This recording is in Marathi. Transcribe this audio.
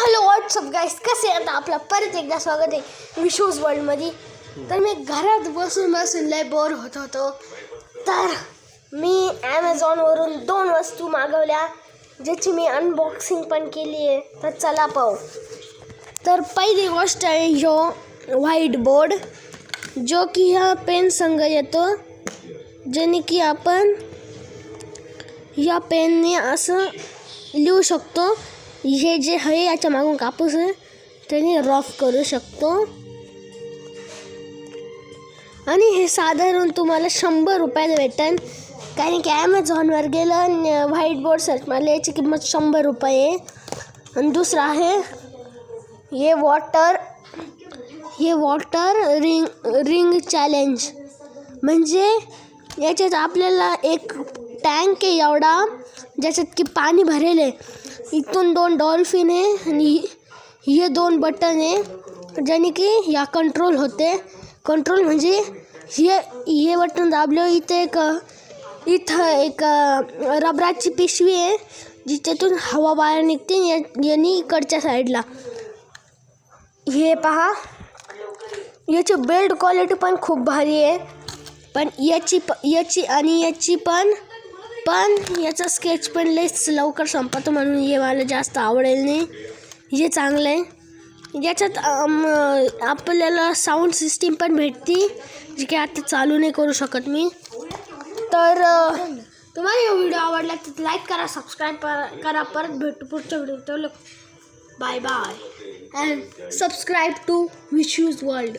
हॅलो व्हॉट्सअप गाईस, कसे आता आपलं परत एकदा स्वागत आहे विशूज वर्ल्डमध्ये. तर मी घरात बसून लय बोर होत होतो, तर मी ॲमेझॉनवरून 2 वस्तू मागवल्या, ज्याची मी अनबॉक्सिंग पण केली आहे. तर चला पाहू. तर पहिली गोष्ट आहे ह्यो व्हाईट बोर्ड, जो की ह्या पेन संग येतो, ज्याने की आपण या पेनने असं लिहू शकतो. हे जे आहे याच्या मागून कापूस आहे त्याने रफ करू शकतो. आणि हे साधारण तुम्हाला 100 रुपयाला भेटेल, कारण की ॲमेझॉनवर गेलं व्हाईट बोर्ड सर्च मारलं, याची किंमत 100 रुपये आहे. आणि दुसरं आहे हे वॉटर रिंग चॅलेंज, म्हणजे याच्यात आपल्याला एक टँक आहे एवढा, ज्याच्यात की पाणी भरेल आहे. इथून 2 डॉल्फिन आहे आणि हे 2 बटन आहे, ज्याने की या कंट्रोल होते. कंट्रोल म्हणजे हे बटन दाबलं, इथं एक रबराची पिशवी आहे, जिच्यातून हवा बाहेर निघते. यांनी इकडच्या साईडला हे पहा, याची बिल्ड क्वालिटी पण खूप भारी आहे. पण याची पण याचा स्केच पण लयच लवकर संपतो, म्हणून हे मला जास्त आवडेल नाही. हे चांगलं आहे. याच्यात आपल्याला साऊंड सिस्टीम पण भेटते, जी की आता चालू नाही करू शकत मी. तर तुम्हाला हा व्हिडिओ आवडला तर लाईक करा, सबस्क्राईब करा. परत भेटू पुढच्या व्हिडिओत. Bye bye and subscribe to Vishu's world.